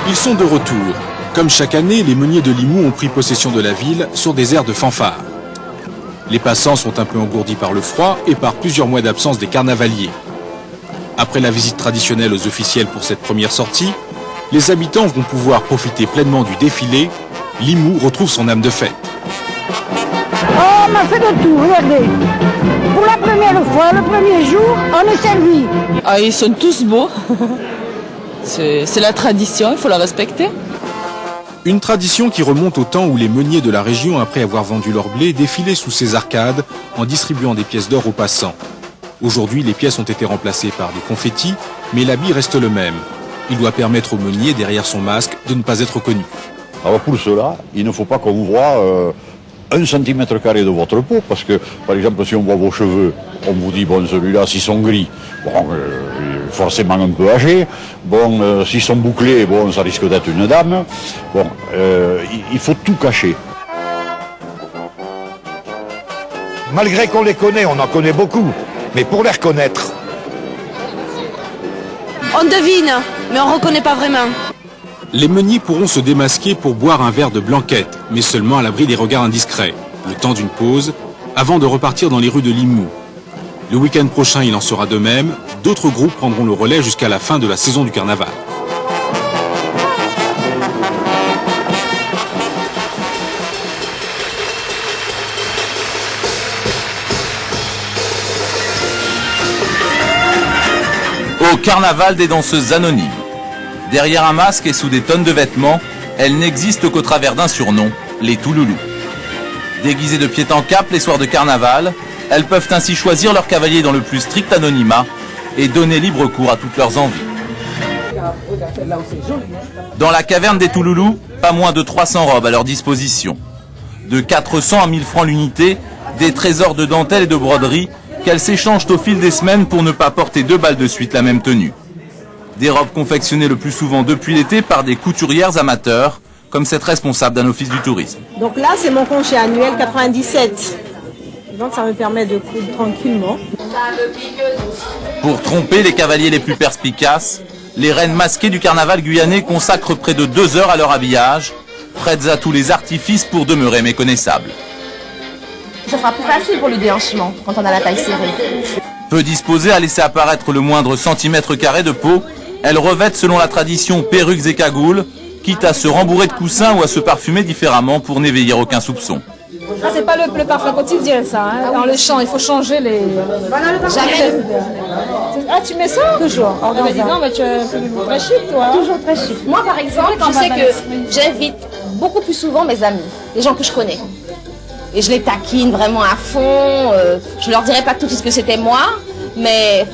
Ils sont de retour. Comme chaque année, les meuniers de Limoux ont pris possession de la ville sur des airs de fanfare. Les passants sont un peu engourdis par le froid et par plusieurs mois d'absence des carnavaliers. Après la visite traditionnelle aux officiels pour cette première sortie, les habitants vont pouvoir profiter pleinement du défilé. Limoux retrouve son âme de fête. Oh, on m'a fait le tour, regardez. Pour la première fois, le premier jour, on est servi. Ah, ils sont tous beaux. C'est la tradition, il faut la respecter. Une tradition qui remonte au temps où les meuniers de la région, après avoir vendu leur blé, défilaient sous ces arcades en distribuant des pièces d'or aux passants. Aujourd'hui, les pièces ont été remplacées par des confettis, mais l'habit reste le même. Il doit permettre au meunier, derrière son masque, de ne pas être connu. Alors pour cela, il ne faut pas qu'on voit 1 centimètre carré de votre peau, parce que, par exemple, si on voit vos cheveux, on vous dit, bon, celui-là, s'ils sont gris, bon, forcément un peu âgé. Bon, s'ils sont bouclés, bon, ça risque d'être une dame. Bon, il faut tout cacher. Malgré qu'on les connaît, on en connaît beaucoup, mais pour les reconnaître. On devine, mais on ne reconnaît pas vraiment. Les meuniers pourront se démasquer pour boire un verre de blanquette, mais seulement à l'abri des regards indiscrets, le temps d'une pause, avant de repartir dans les rues de Limoux. Le week-end prochain, il en sera de même. D'autres groupes prendront le relais jusqu'à la fin de la saison du carnaval. Au carnaval des danseuses anonymes. Derrière un masque et sous des tonnes de vêtements, elles n'existent qu'au travers d'un surnom, les Touloulous. Déguisées de pied en cap les soirs de carnaval, elles peuvent ainsi choisir leur cavalier dans le plus strict anonymat et donner libre cours à toutes leurs envies. Dans la caverne des Touloulous, pas moins de 300 robes à leur disposition. De 400 à 1000 francs l'unité, des trésors de dentelle et de broderie qu'elles s'échangent au fil des semaines pour ne pas porter 2 balles de suite la même tenue. Des robes confectionnées le plus souvent depuis l'été par des couturières amateurs, comme cette responsable d'un office du tourisme. Donc là, c'est mon congé annuel 97. Donc ça me permet de coudre tranquillement. Pour tromper les cavaliers les plus perspicaces, les reines masquées du carnaval guyanais consacrent près de 2 heures à leur habillage, prêtes à tous les artifices pour demeurer méconnaissables. Ça sera plus facile pour le déhanchement quand on a la taille serrée. Peu disposées à laisser apparaître le moindre centimètre carré de peau, elles revêtent selon la tradition perruques et cagoules, quitte à se rembourrer de coussins ou à se parfumer différemment pour n'éveiller aucun soupçon. Ah, c'est pas le parfum quotidien, ça. Hein. Dans le champ, il faut changer les... Jamais. Ah, tu mets ça toujours? Oh, mais dis non, mais tu es très chic, toi. Toujours très chic. Moi, par exemple, je sais que j'invite beaucoup plus souvent mes amis, les gens que je connais. Et je les taquine vraiment à fond. Je leur dirai pas tout ce que c'était moi, mais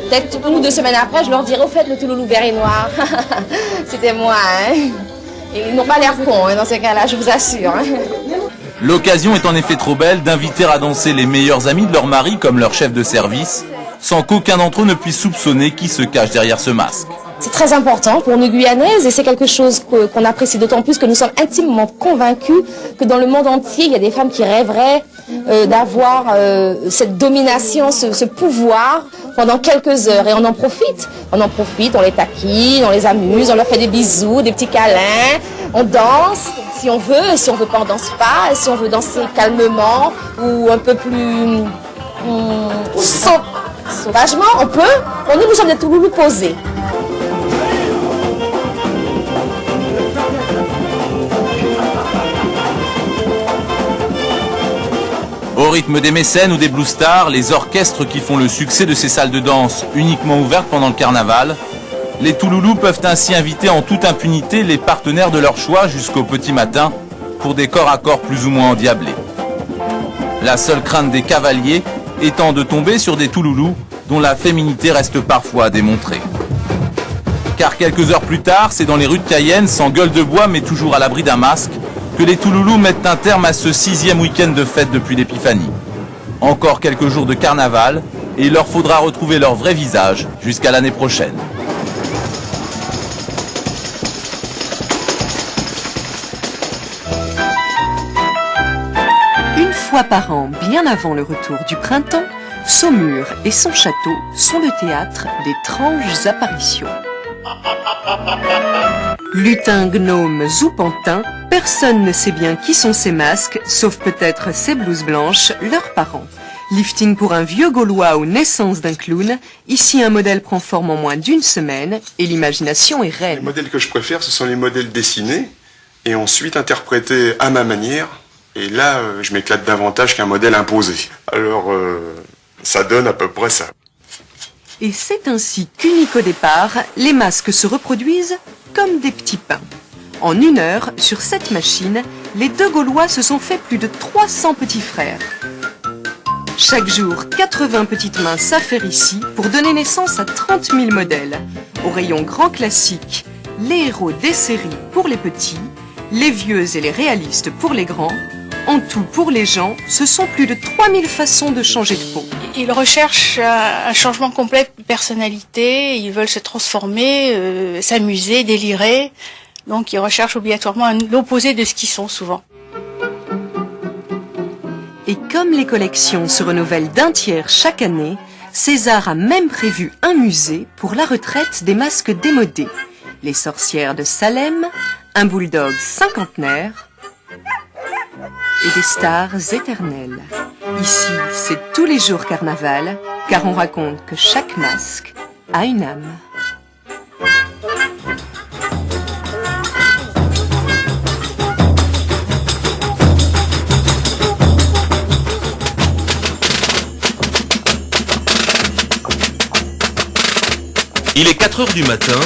peut-être 1 ou 2 semaines après, je leur dirai au fait le Touloulou vert et noir. C'était moi. Hein. Et ils n'ont pas l'air cons hein, dans ce cas-là, je vous assure. Hein. L'occasion est en effet trop belle d'inviter à danser les meilleurs amis de leur mari comme leur chef de service, sans qu'aucun d'entre eux ne puisse soupçonner qui se cache derrière ce masque. C'est très important pour nous Guyanaises et c'est quelque chose qu'on apprécie d'autant plus que nous sommes intimement convaincus que dans le monde entier, il y a des femmes qui rêveraient d'avoir cette domination, ce pouvoir pendant quelques heures. Et on en profite, on les taquine, on les amuse, on leur fait des bisous, des petits câlins, on danse si on veut, et si on veut pas, on danse pas, et si on veut danser calmement ou un peu plus sauvagement, on peut. Pour nous sommes des Touloulous posés. Au rythme des mécènes ou des blue stars, les orchestres qui font le succès de ces salles de danse uniquement ouvertes pendant le carnaval, les Touloulous peuvent ainsi inviter en toute impunité les partenaires de leur choix jusqu'au petit matin pour des corps à corps plus ou moins endiablés. La seule crainte des cavaliers étant de tomber sur des Touloulous dont la féminité reste parfois à démontrer. Car quelques heures plus tard, c'est dans les rues de Cayenne, sans gueule de bois mais toujours à l'abri d'un masque, que les Touloulous mettent un terme à ce 6e week-end de fête depuis l'Épiphanie. Encore quelques jours de carnaval et il leur faudra retrouver leur vrai visage jusqu'à l'année prochaine. Une fois par an, bien avant le retour du printemps, Saumur et son château sont le théâtre d'étranges apparitions. Lutins, gnomes ou pantins, personne ne sait bien qui sont ces masques, sauf peut-être ces blouses blanches, leurs parents. Lifting pour un vieux Gaulois aux naissances d'un clown. Ici, un modèle prend forme en moins d'une semaine et l'imagination est reine. Les modèles que je préfère, ce sont les modèles dessinés et ensuite interprétés à ma manière. Et là, je m'éclate davantage qu'un modèle imposé. Alors, ça donne à peu près ça. Et c'est ainsi qu'unique au départ, les masques se reproduisent comme des petits pains. En 1 heure, sur cette machine, les 2 Gaulois se sont fait plus de 300 petits frères. Chaque jour, 80 petites mains s'affairent ici pour donner naissance à 30 000 modèles. Au rayon grand classique, les héros des séries pour les petits, les vieux et les réalistes pour les grands. En tout, pour les gens, ce sont plus de 3000 façons de changer de peau. Ils recherchent un changement complet de personnalité, ils veulent se transformer, s'amuser, délirer. Donc ils recherchent obligatoirement l'opposé de ce qu'ils sont souvent. Et comme les collections se renouvellent d'1 tiers chaque année, César a même prévu un musée pour la retraite des masques démodés. Les sorcières de Salem, un bulldog cinquantenaire et des stars éternelles. Ici, c'est tous les jours carnaval, car on raconte que chaque masque a une âme. Il est 4 heures du matin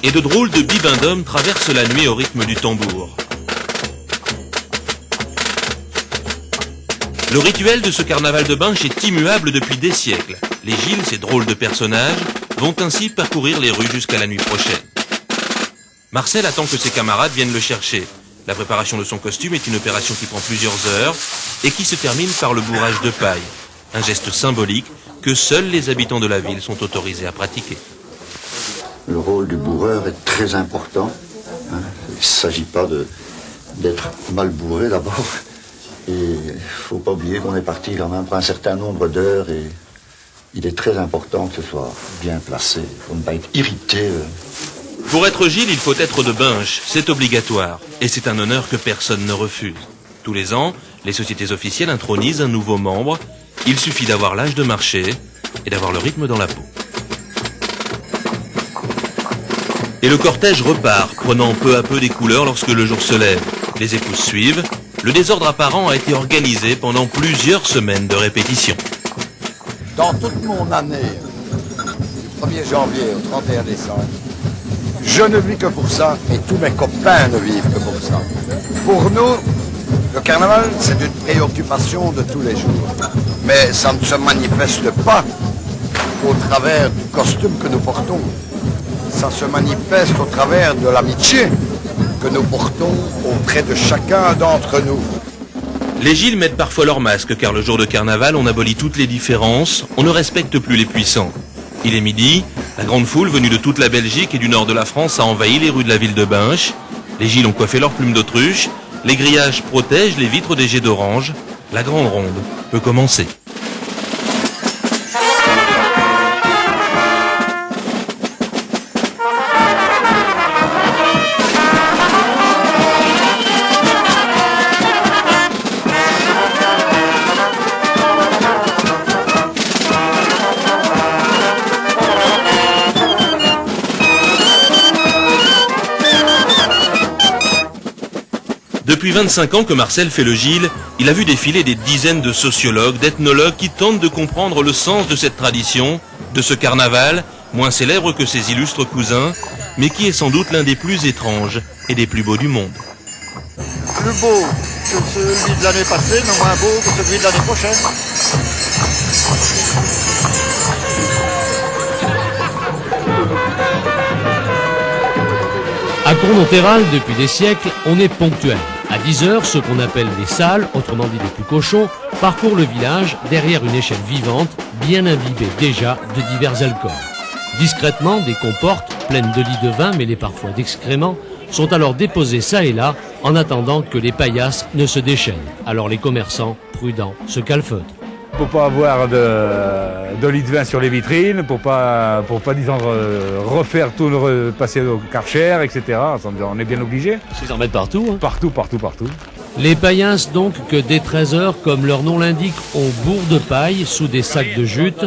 et de drôles de bibendums traversent la nuit au rythme du tambour. Le rituel de ce carnaval de Binche est immuable depuis des siècles. Les Gilles, ces drôles de personnages, vont ainsi parcourir les rues jusqu'à la nuit prochaine. Marcel attend que ses camarades viennent le chercher. La préparation de son costume est une opération qui prend plusieurs heures et qui se termine par le bourrage de paille. Un geste symbolique que seuls les habitants de la ville sont autorisés à pratiquer. Le rôle du bourreur est très important. Il ne s'agit pas d'être mal bourré d'abord. Et il ne faut pas oublier qu'on est parti quand même pour un certain nombre d'heures et il est très important que ce soit bien placé pour ne pas être irrité. Pour être Gilles, il faut être de Binche, c'est obligatoire. Et c'est un honneur que personne ne refuse. Tous les ans, les sociétés officielles intronisent un nouveau membre. Il suffit d'avoir l'âge de marcher et d'avoir le rythme dans la peau. Et le cortège repart, prenant peu à peu des couleurs lorsque le jour se lève. Les épouses suivent. Le désordre apparent a été organisé pendant plusieurs semaines de répétition. Dans toute mon année, du 1er janvier au 31 décembre, je ne vis que pour ça et tous mes copains ne vivent que pour ça. Pour nous, le carnaval, c'est une préoccupation de tous les jours. Mais ça ne se manifeste pas au travers du costume que nous portons. Ça se manifeste au travers de l'amitié que nous portons auprès de chacun d'entre nous. Les Gilles mettent parfois leur masque car le jour de carnaval, on abolit toutes les différences, on ne respecte plus les puissants. Il est midi, la grande foule venue de toute la Belgique et du nord de la France a envahi les rues de la ville de Binche. Les Gilles ont coiffé leurs plumes d'autruche, les grillages protègent les vitres des jets d'orange. La grande ronde peut commencer. Depuis 25 ans que Marcel fait le Gilles, il a vu défiler des dizaines de sociologues, d'ethnologues qui tentent de comprendre le sens de cette tradition, de ce carnaval, moins célèbre que ses illustres cousins, mais qui est sans doute l'un des plus étranges et des plus beaux du monde. Plus beau que celui de l'année passée, mais moins beau que celui de l'année prochaine. À Cournonterral, depuis des siècles, on est ponctuel. À 10 heures, ceux qu'on appelle les sales, autrement dit les plus cochons, parcourent le village derrière une échelle vivante, bien imbibée déjà de divers alcools. Discrètement, des comportes, pleines de lits de vin mêlés parfois d'excréments, sont alors déposées ça et là, en attendant que les paillasses ne se déchaînent. Alors les commerçants, prudents, se calfeutrent. pour pas avoir de lit de vin sur les vitrines, pour pas disons, refaire tout passer au Karcher, etc. On est bien obligé. Ils en mettent partout. Hein. Partout. Les paillasses donc que dès 13h, comme leur nom l'indique, ont bourre de paille sous des sacs de jute,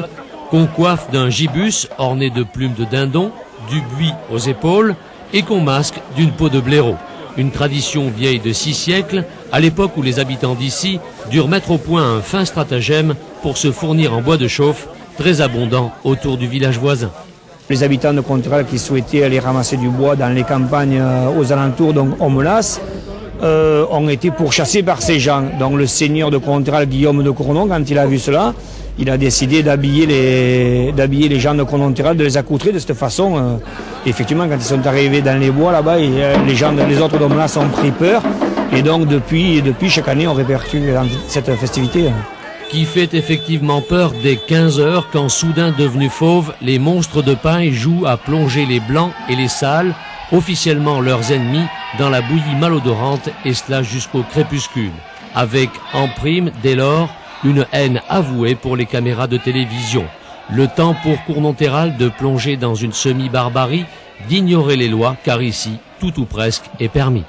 qu'on coiffe d'un gibus orné de plumes de dindon, du buis aux épaules et qu'on masque d'une peau de blaireau. Une tradition vieille de 6 siècles, à l'époque où les habitants d'ici durent mettre au point un fin stratagème pour se fournir en bois de chauffe, très abondant autour du village voisin. Les habitants de Contreral qui souhaitaient aller ramasser du bois dans les campagnes aux alentours, donc Omelas, ont été pourchassés par ces gens. Donc le seigneur de Contreral, Guillaume de Cournon, quand il a vu cela, il a décidé d'habiller les gens de Contreral, de les accoutrer de cette façon. Effectivement, quand ils sont arrivés dans les bois là-bas, les autres d'Omelas ont pris peur. Et donc depuis chaque année, on répercute dans cette festivité. Qui fait effectivement peur dès 15h quand soudain devenus fauves, les monstres de paille jouent à plonger les blancs et les sales, officiellement leurs ennemis, dans la bouillie malodorante et cela jusqu'au crépuscule. Avec en prime, dès lors, une haine avouée pour les caméras de télévision. Le temps pour Cournonterral de plonger dans une semi-barbarie, d'ignorer les lois, car ici, tout ou presque est permis.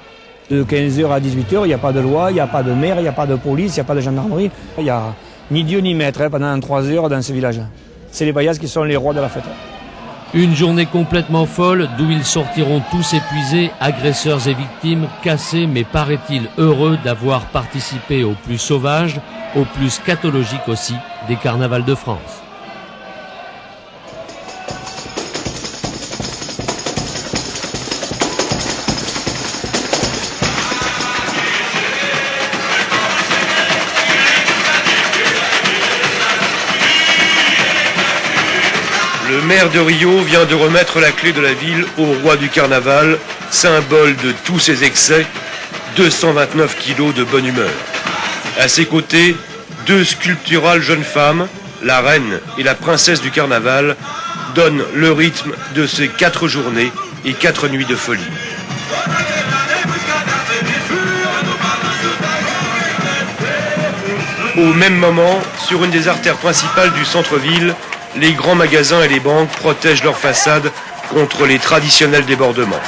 De 15h à 18h, il n'y a pas de loi, il n'y a pas de maire, il n'y a pas de police, il n'y a pas de gendarmerie. Il n'y a ni Dieu ni maître pendant 3 heures dans ce village. C'est les paillasses qui sont les rois de la fête. Une journée complètement folle, d'où ils sortiront tous épuisés, agresseurs et victimes, cassés, mais paraît-il heureux d'avoir participé au plus sauvage, au plus scatologique aussi, des carnavals de France. Le maire de Rio vient de remettre la clé de la ville au roi du carnaval, symbole de tous ses excès, 229 kilos de bonne humeur. À ses côtés, 2 sculpturales jeunes femmes, la reine et la princesse du carnaval, donnent le rythme de ces 4 journées et 4 nuits de folie. Au même moment, sur une des artères principales du centre-ville, les grands magasins et les banques protègent leurs façades contre les traditionnels débordements.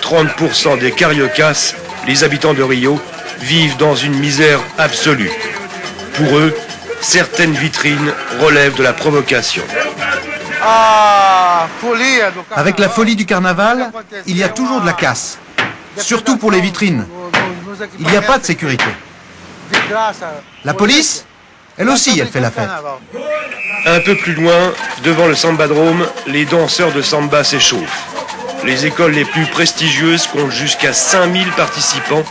30% des cariocas, les habitants de Rio, vivent dans une misère absolue. Pour eux, certaines vitrines relèvent de la provocation. Avec la folie du carnaval, il y a toujours de la casse, surtout pour les vitrines. Il n'y a pas de sécurité. La police, elle aussi, elle fait la fête. Un peu plus loin, devant le Sambadrome, les danseurs de samba s'échauffent. Les écoles les plus prestigieuses comptent jusqu'à 5000 participants.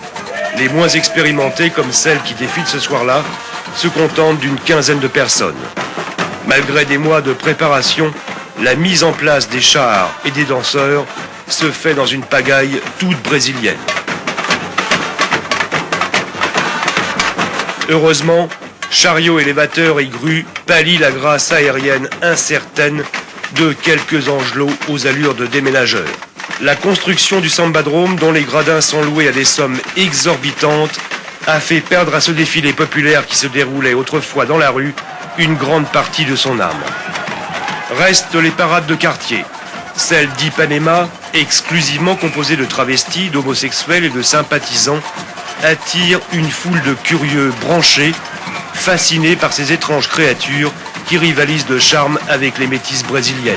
Les moins expérimentés, comme celles qui défilent ce soir-là, se contentent d'une quinzaine de personnes. Malgré des mois de préparation, la mise en place des chars et des danseurs se fait dans une pagaille toute brésilienne. Heureusement, chariots, élévateurs et grues pallient la grâce aérienne incertaine de quelques angelots aux allures de déménageurs. La construction du Sambadrome, dont les gradins sont loués à des sommes exorbitantes, a fait perdre à ce défilé populaire qui se déroulait autrefois dans la rue une grande partie de son âme. Restent les parades de quartier. Celle d'Ipanema, exclusivement composée de travestis, d'homosexuels et de sympathisants, attire une foule de curieux branchés, fascinés par ces étranges créatures qui rivalisent de charme avec les métisses brésiliennes.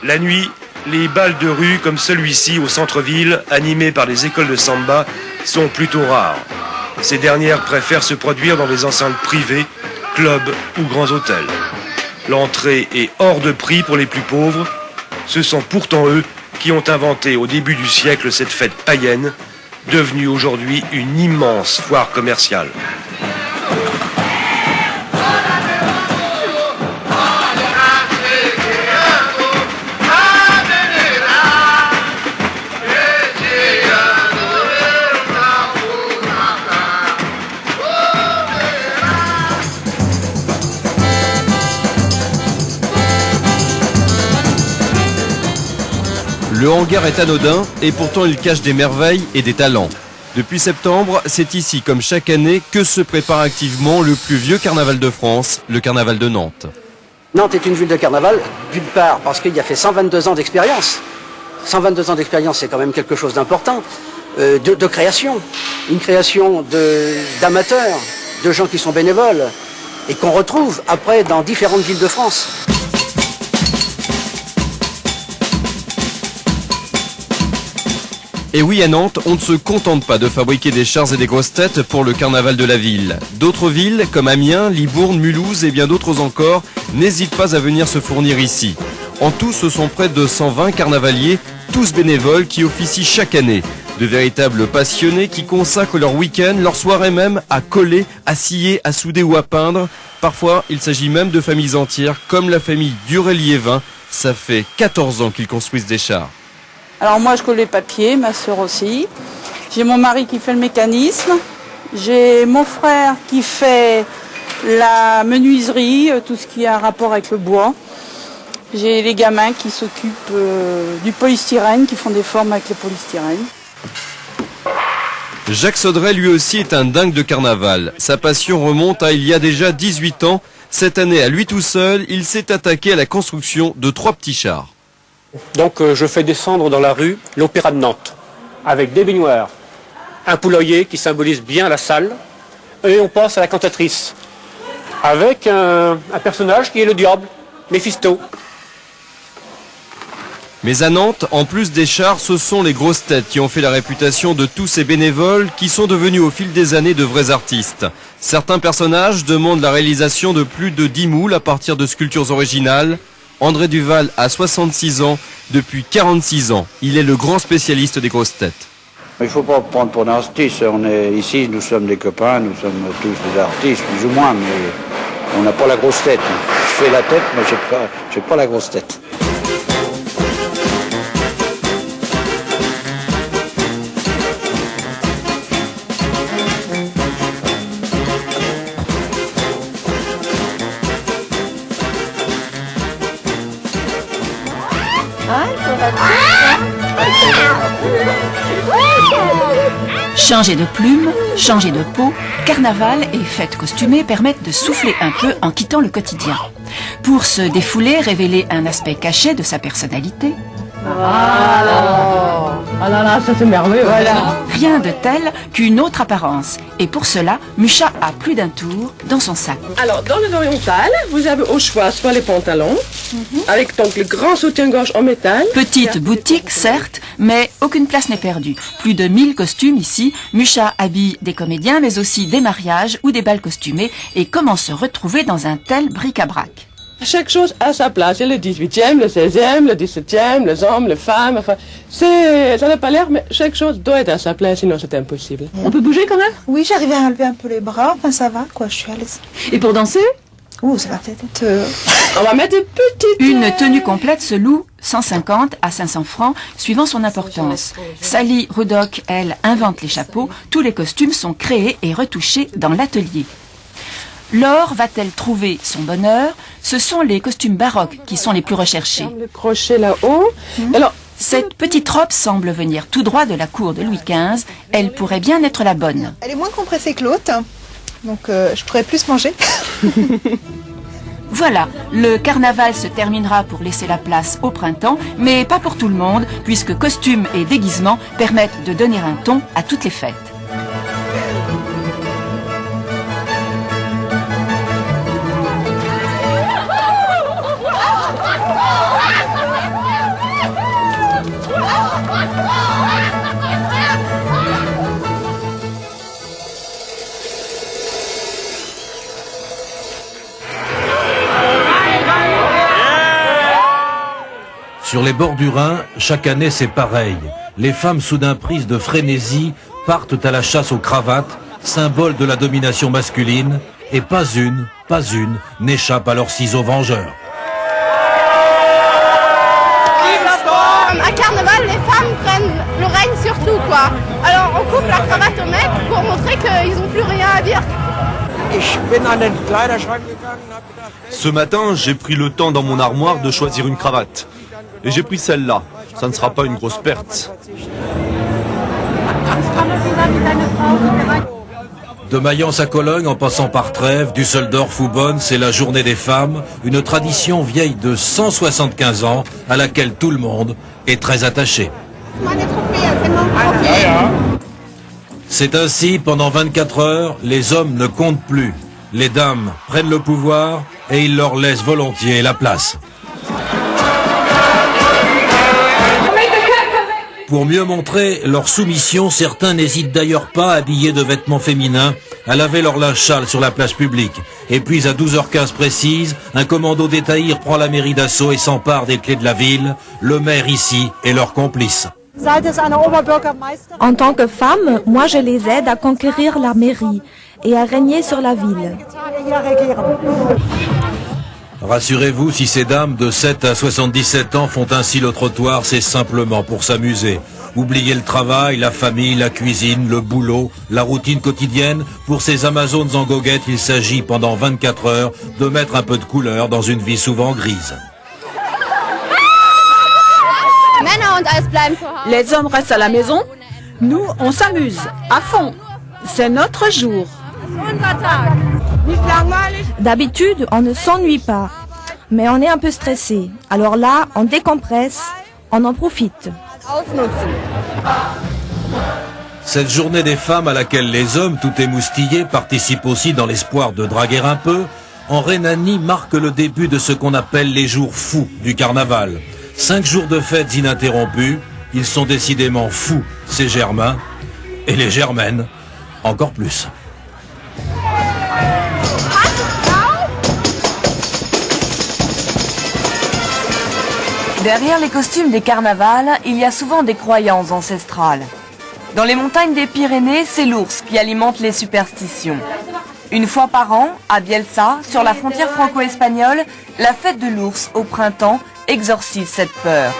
La nuit, les bals de rue comme celui-ci au centre-ville, animés par les écoles de samba, sont plutôt rares. Ces dernières préfèrent se produire dans des enceintes privées, clubs ou grands hôtels. L'entrée est hors de prix pour les plus pauvres. Ce sont pourtant eux qui ont inventé au début du siècle cette fête païenne, devenue aujourd'hui une immense foire commerciale. Le hangar est anodin et pourtant il cache des merveilles et des talents. Depuis septembre, c'est ici, comme chaque année, que se prépare activement le plus vieux carnaval de France, le carnaval de Nantes. Nantes est une ville de carnaval, d'une part parce qu'il y a fait 122 ans d'expérience. 122 ans d'expérience, c'est quand même quelque chose d'important, de création. Une création d'amateurs, de gens qui sont bénévoles, et qu'on retrouve après dans différentes villes de France. Et oui, à Nantes, on ne se contente pas de fabriquer des chars et des grosses têtes pour le carnaval de la ville. D'autres villes, comme Amiens, Libourne, Mulhouse et bien d'autres encore, n'hésitent pas à venir se fournir ici. En tout, ce sont près de 120 carnavaliers, tous bénévoles, qui officient chaque année. De véritables passionnés qui consacrent leur week-end, leur soirée même, à coller, à scier, à souder ou à peindre. Parfois, il s'agit même de familles entières, comme la famille Durel-Liévin. Ça fait 14 ans qu'ils construisent des chars. Alors moi je colle les papiers, ma soeur aussi. J'ai mon mari qui fait le mécanisme. J'ai mon frère qui fait la menuiserie, tout ce qui a un rapport avec le bois. J'ai les gamins qui s'occupent du polystyrène, qui font des formes avec le polystyrène. Jacques Saudret lui aussi est un dingue de carnaval. Sa passion remonte à il y a déjà 18 ans. Cette année, à lui tout seul, il s'est attaqué à la construction de 3 petits chars. Donc je fais descendre dans la rue l'Opéra de Nantes, avec des baignoires, un poulailler qui symbolise bien la salle, et on passe à la cantatrice, avec un personnage qui est le diable, Méphisto. Mais à Nantes, en plus des chars, ce sont les grosses têtes qui ont fait la réputation de tous ces bénévoles qui sont devenus au fil des années de vrais artistes. Certains personnages demandent la réalisation de plus de 10 moules à partir de sculptures originales. André Duval a 66 ans, depuis 46 ans. Il est le grand spécialiste des grosses têtes. Il ne faut pas prendre pour un artiste. Ici, nous sommes des copains, nous sommes tous des artistes, plus ou moins, mais on n'a pas la grosse tête. Je fais la tête, mais je n'ai pas la grosse tête. Changer de plume, changer de peau, carnaval et fêtes costumées permettent de souffler un peu en quittant le quotidien. Pour se défouler, révéler un aspect caché de sa personnalité. Ah là là, ça c'est merveilleux. Voilà. Rien de tel qu'une autre apparence. Et pour cela, Mucha a plus d'un tour dans son sac. Alors, dans les orientales, vous avez au choix soit les pantalons, avec donc le grand soutien-gorge en métal. Petite boutique, certes, mais aucune place n'est perdue. Plus de 1000 costumes ici. Mucha habille des comédiens, mais aussi des mariages ou des bals costumés. Et comment se retrouver dans un tel bric-à-brac? Chaque chose a sa place. Il y a le 18e, le 16e, le 17e, les hommes, les femmes, enfin, ça n'a pas l'air, mais chaque chose doit être à sa place, sinon c'est impossible. On peut bouger quand même? Oui, j'arrive à enlever un peu les bras, enfin ça va, quoi, je suis à l'aise. Et pour danser? Oh, ça va peut-être être... On va mettre des petites... Une tenue complète se loue 150 à 500 francs, suivant son importance. Sally Rudock, elle, invente les chapeaux. Tous les costumes sont créés et retouchés dans l'atelier. Laure va-t-elle trouver son bonheur? Ce sont les costumes baroques qui sont les plus recherchés. Le crochet là-haut. Alors, cette petite robe semble venir tout droit de la cour de Louis XV. Elle pourrait bien être la bonne. Elle est moins compressée que l'autre, donc je pourrais plus manger. Voilà, le carnaval se terminera pour laisser la place au printemps, mais pas pour tout le monde, puisque costumes et déguisements permettent de donner un ton à toutes les fêtes. Sur les bords du Rhin, chaque année c'est pareil. Les femmes soudain prises de frénésie partent à la chasse aux cravates, symbole de la domination masculine, et pas une n'échappe à leurs ciseaux vengeurs. À Carnaval, les femmes prennent le règne surtout, quoi. Alors on coupe la cravate aux mecs pour montrer qu'ils n'ont plus rien à dire. Ce matin, j'ai pris le temps dans mon armoire de choisir une cravate. Et j'ai pris celle-là. Ça ne sera pas une grosse perte. De Mayence à Cologne, en passant par Trèves, Düsseldorf ou Bonn, c'est la journée des femmes, une tradition vieille de 175 ans à laquelle tout le monde est très attaché. C'est ainsi, pendant 24 heures, les hommes ne comptent plus. Les dames prennent le pouvoir et ils leur laissent volontiers la place. Pour mieux montrer leur soumission, certains n'hésitent d'ailleurs pas, habillés de vêtements féminins, à laver leur linge sale sur la place publique. Et puis à 12h15 précise, un commando d'Étaïr prend la mairie d'assaut et s'empare des clés de la ville. Le maire ici est leur complice. En tant que femme, moi je les aide à conquérir la mairie et à régner sur la ville. Rassurez-vous, si ces dames de 7 à 77 ans font ainsi le trottoir, c'est simplement pour s'amuser. Oubliez le travail, la famille, la cuisine, le boulot, la routine quotidienne. Pour ces Amazones en goguette, il s'agit pendant 24 heures de mettre un peu de couleur dans une vie souvent grise. Les hommes restent à la maison, nous on s'amuse à fond. C'est notre jour. D'habitude, on ne s'ennuie pas, mais on est un peu stressé. Alors là, on décompresse, on en profite. Cette journée des femmes à laquelle les hommes, tout émoustillés, participent aussi dans l'espoir de draguer un peu, en Rhénanie marque le début de ce qu'on appelle les jours fous du carnaval. 5 jours de fêtes ininterrompus, ils sont décidément fous, ces Germains, et les Germaines, encore plus. Derrière les costumes des carnavals, il y a souvent des croyances ancestrales. Dans les montagnes des Pyrénées, c'est l'ours qui alimente les superstitions. Une fois par an, à Bielsa, sur la frontière franco-espagnole, la fête de l'ours au printemps exorcise cette peur.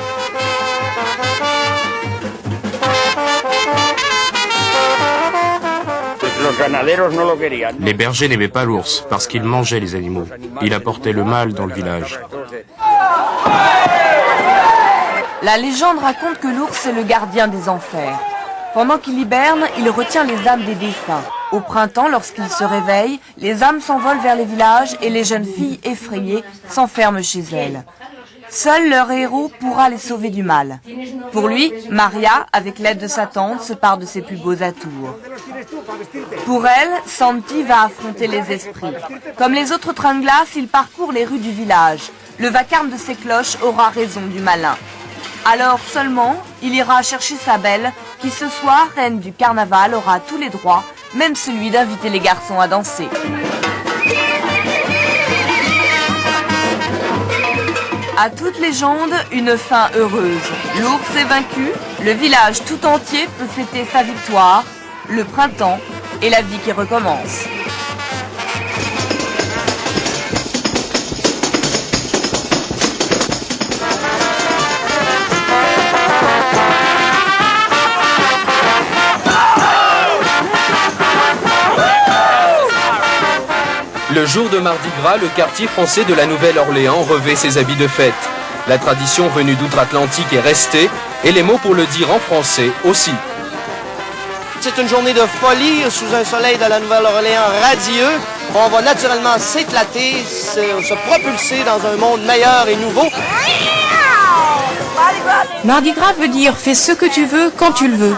Les bergers n'aimaient pas l'ours parce qu'il mangeait les animaux. Il apportait le mal dans le village. La légende raconte que l'ours est le gardien des enfers. Pendant qu'il hiberne, il retient les âmes des défunts. Au printemps, lorsqu'il se réveille, les âmes s'envolent vers les villages et les jeunes filles effrayées s'enferment chez elles. Seul leur héros pourra les sauver du mal. Pour lui, Maria, avec l'aide de sa tante, se part de ses plus beaux atours. Pour elle, Santi va affronter les esprits. Comme les autres trains de glace, il parcourt les rues du village. Le vacarme de ses cloches aura raison du malin. Alors seulement, il ira chercher sa belle, qui ce soir, reine du carnaval, aura tous les droits, même celui d'inviter les garçons à danser. À toute légende, une fin heureuse. L'ours est vaincu, le village tout entier peut fêter sa victoire, le printemps et la vie qui recommence. Le jour de Mardi Gras, le quartier français de la Nouvelle-Orléans revêt ses habits de fête. La tradition venue d'outre-Atlantique est restée, et les mots pour le dire en français aussi. C'est une journée de folie sous un soleil de la Nouvelle-Orléans radieux. On va naturellement s'éclater, se propulser dans un monde meilleur et nouveau. Mardi Gras veut dire fais ce que tu veux quand tu le veux.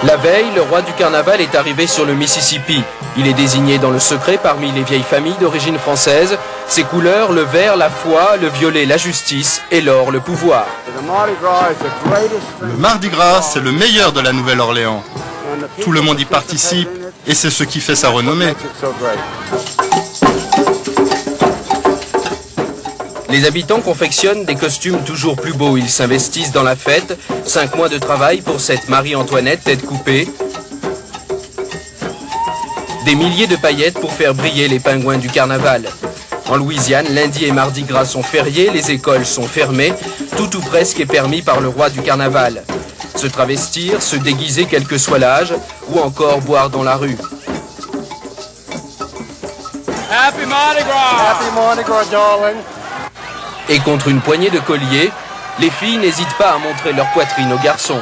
La veille, le roi du carnaval est arrivé sur le Mississippi. Il est désigné dans le secret parmi les vieilles familles d'origine française. Ses couleurs, le vert, la foi, le violet, la justice et l'or, le pouvoir. Le Mardi Gras, c'est le meilleur de la Nouvelle-Orléans. Tout le monde y participe et c'est ce qui fait sa renommée. Les habitants confectionnent des costumes toujours plus beaux. Ils s'investissent dans la fête. 5 mois de travail pour cette Marie-Antoinette tête coupée. Des milliers de paillettes pour faire briller les pingouins du carnaval. En Louisiane, lundi et mardi gras sont fériés, les écoles sont fermées. Tout ou presque est permis par le roi du carnaval. Se travestir, se déguiser quel que soit l'âge, ou encore boire dans la rue. Happy Mardi Gras! Happy Mardi Gras, darling! Et contre une poignée de colliers, les filles n'hésitent pas à montrer leur poitrine aux garçons.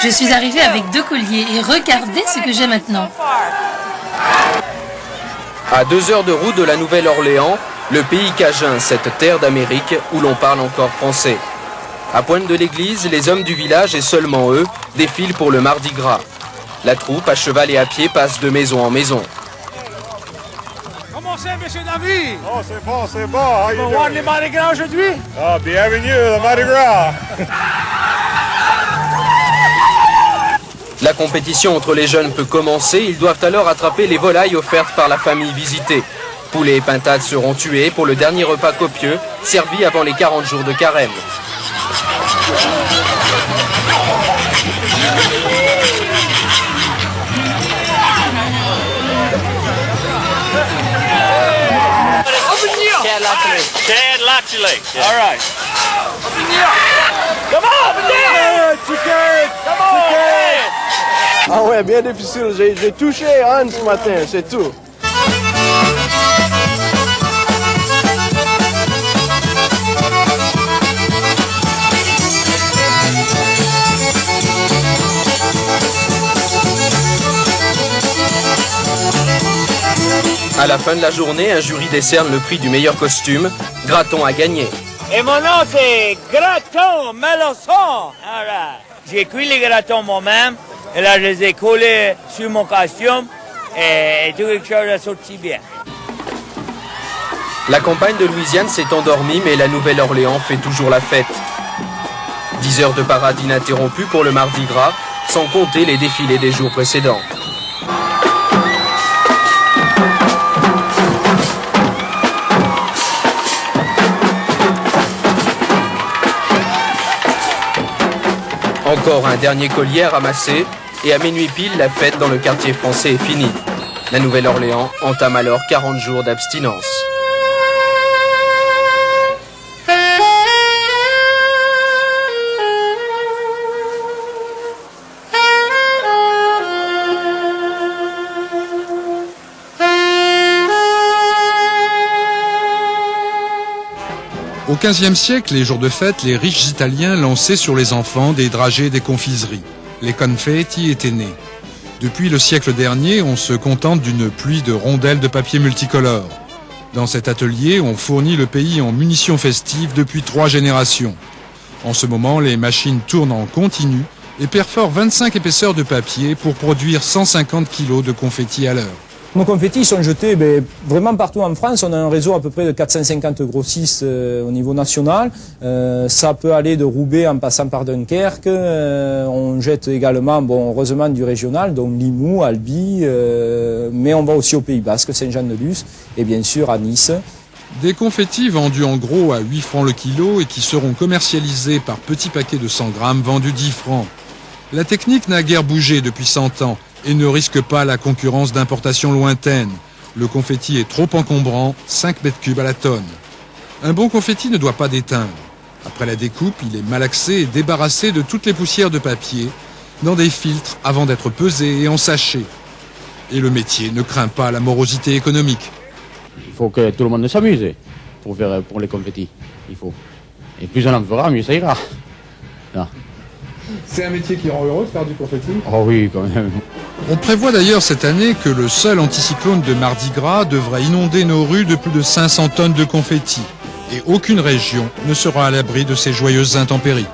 Je suis arrivée avec 2 colliers et regardez ce que j'ai maintenant. À 2 heures de route de la Nouvelle-Orléans, le pays cajun, cette terre d'Amérique où l'on parle encore français. À pointe de l'église, les hommes du village, et seulement eux, défilent pour le Mardi Gras. La troupe, à cheval et à pied, passe de maison en maison. Comment c'est, monsieur David? Oh, c'est bon, c'est bon. On va voir les Mardi Gras aujourd'hui? Ah, bienvenue, le Mardi Gras. La compétition entre les jeunes peut commencer. Ils doivent alors attraper les volailles offertes par la famille visitée. Poulets et pintades seront tués pour le dernier repas copieux, servi avant les 40 jours de carême. Chad Lachile. All right. Come on, chicken. Come on. Ah ouais, bien difficile. J'ai touché Anne ce matin, c'est tout. À la fin de la journée, un jury décerne le prix du meilleur costume. Graton a gagné. Et mon nom, c'est Graton Melançon. J'ai cuit les gratons moi-même. Et là, je les ai collés sur mon costume. Et tout quelque chose a sorti bien. La campagne de Louisiane s'est endormie, mais la Nouvelle-Orléans fait toujours la fête. 10 heures de parade ininterrompue pour le Mardi Gras, sans compter les défilés des jours précédents. Encore un dernier collier à ramasser, et à minuit pile, la fête dans le quartier français est finie. La Nouvelle-Orléans entame alors 40 jours d'abstinence. Au XVe siècle, les jours de fête, les riches Italiens lançaient sur les enfants des dragées et des confiseries. Les confetti étaient nés. Depuis le siècle dernier, on se contente d'une pluie de rondelles de papier multicolores. Dans cet atelier, on fournit le pays en munitions festives depuis 3 générations. En ce moment, les machines tournent en continu et perforent 25 épaisseurs de papier pour produire 150 kg de confettis à l'heure. Nos confettis sont jetés vraiment partout en France. On a un réseau à peu près de 450 grossistes au niveau national. Ça peut aller de Roubaix en passant par Dunkerque. On jette également, heureusement, du régional, donc Limoux, Albi, mais on va aussi au Pays Basque, Saint-Jean-de-Luz et bien sûr à Nice. Des confettis vendus en gros à 8 francs le kilo et qui seront commercialisés par petits paquets de 100 grammes vendus 10 francs. La technique n'a guère bougé depuis 100 ans. Et ne risque pas la concurrence d'importations lointaines. Le confetti est trop encombrant, 5 mètres cubes à la tonne. Un bon confetti ne doit pas déteindre. Après la découpe, il est malaxé et débarrassé de toutes les poussières de papier dans des filtres avant d'être pesé et ensachés. Et le métier ne craint pas la morosité économique. Il faut que tout le monde s'amuse pour les confettis. Il faut. Et plus on en fera, mieux ça ira. Là. C'est un métier qui rend heureux de faire du confetti? Oh oui, quand même. On prévoit d'ailleurs cette année que le seul anticyclone de Mardi Gras devrait inonder nos rues de plus de 500 tonnes de confetti. Et aucune région ne sera à l'abri de ces joyeuses intempéries.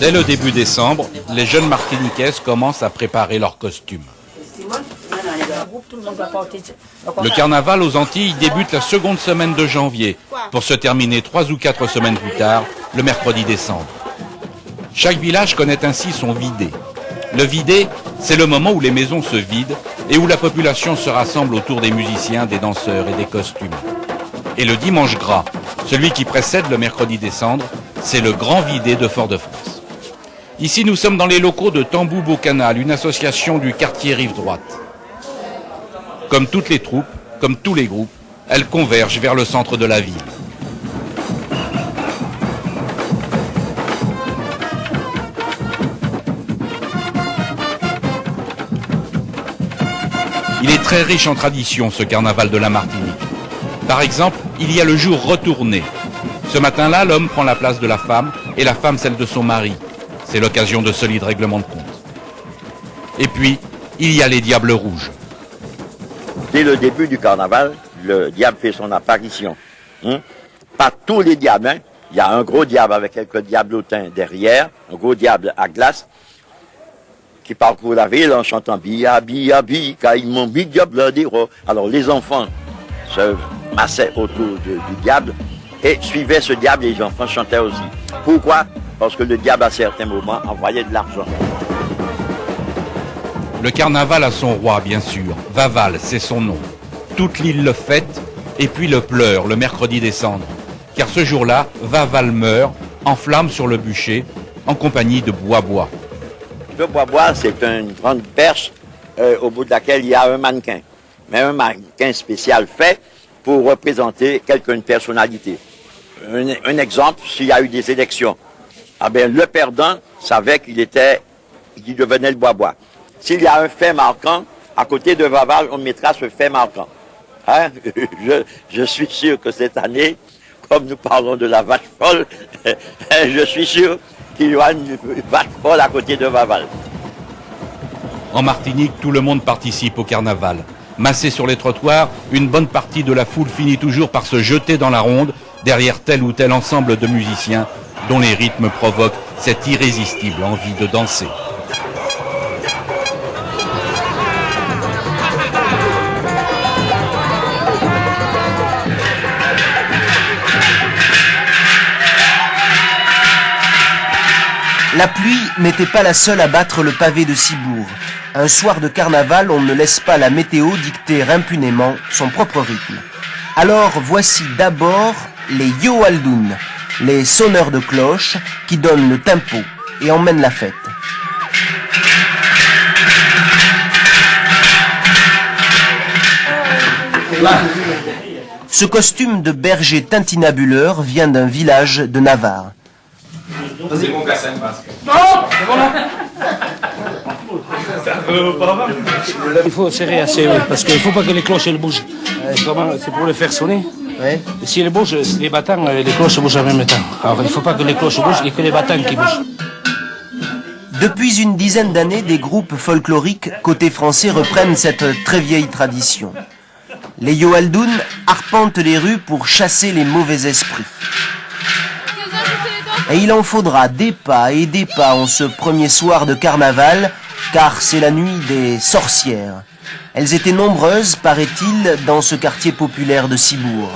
Dès le début décembre, les jeunes martiniquaises commencent à préparer leurs costumes. Le carnaval aux Antilles débute la seconde semaine de janvier, pour se terminer 3 ou 4 semaines plus tard, le mercredi décembre. Chaque village connaît ainsi son vidé. Le vidé, c'est le moment où les maisons se vident et où la population se rassemble autour des musiciens, des danseurs et des costumes. Et le dimanche gras, celui qui précède le mercredi décembre, c'est le grand vidé de Fort-de-France. Ici, nous sommes dans les locaux de Tambou-Beau-Canal, une association du quartier Rive-Droite. Comme toutes les troupes, comme tous les groupes, elles convergent vers le centre de la ville. très riche en traditions, ce carnaval de la Martinique. Par exemple, il y a le jour retourné. Ce matin-là, l'homme prend la place de la femme et la femme celle de son mari. C'est l'occasion de solides règlements de compte. Et puis, il y a les Diables Rouges. Dès le début du carnaval, le diable fait son apparition. Pas tous les diables, hein. Il y a un gros diable avec quelques diablotins derrière, un gros diable à glace, qui parcourt la ville en chantant « Bia, bia, bi, car mon big diable d'héros ». Alors les enfants se massaient autour du diable et suivaient ce diable et les enfants chantaient aussi. Pourquoi? Parce que le diable à certains moments envoyait de l'argent. Le carnaval a son roi, bien sûr. Vaval, c'est son nom. Toute l'île le fête, et puis le pleure le mercredi des cendres. Car ce jour-là, Vaval meurt, en flammes sur le bûcher, en compagnie de Bois-Bois. Le Bois-Bois, c'est une grande perche au bout de laquelle il y a un mannequin. Mais un mannequin spécial fait pour représenter une personnalité. Un exemple, s'il y a eu des élections, ah ben, le perdant savait qu'il devenait le Bois-Bois. S'il y a un fait marquant, à côté de Vaval, on mettra ce fait marquant. Hein? Je suis sûr que cette année, comme nous parlons de la vache folle, je suis sûr qu'il y aura une vache folle à côté de Vaval. En Martinique, tout le monde participe au carnaval. Massé sur les trottoirs, une bonne partie de la foule finit toujours par se jeter dans la ronde derrière tel ou tel ensemble de musiciens dont les rythmes provoquent cette irrésistible envie de danser. La pluie n'était pas la seule à battre le pavé de Ciboure. Un soir de carnaval, on ne laisse pas la météo dicter impunément son propre rythme. Alors voici d'abord les Yoaldoun, les sonneurs de cloches qui donnent le tempo et emmènent la fête. Ce costume de berger tintinabuleur vient d'un village de Navarre. Il faut serrer assez haut parce qu'il ne faut pas que les cloches elles bougent. C'est pour les faire sonner. Ouais. Si elles bougent, les battants, les cloches bougent en même temps. Alors il ne faut pas que les cloches bougent et que les battants qui bougent. Depuis une dizaine d'années, des groupes folkloriques côté français reprennent cette très vieille tradition. Les Yoaldoun arpentent les rues pour chasser les mauvais esprits. Et il en faudra des pas et des pas en ce premier soir de carnaval, car c'est la nuit des sorcières. Elles étaient nombreuses, paraît-il, dans ce quartier populaire de Ciboure.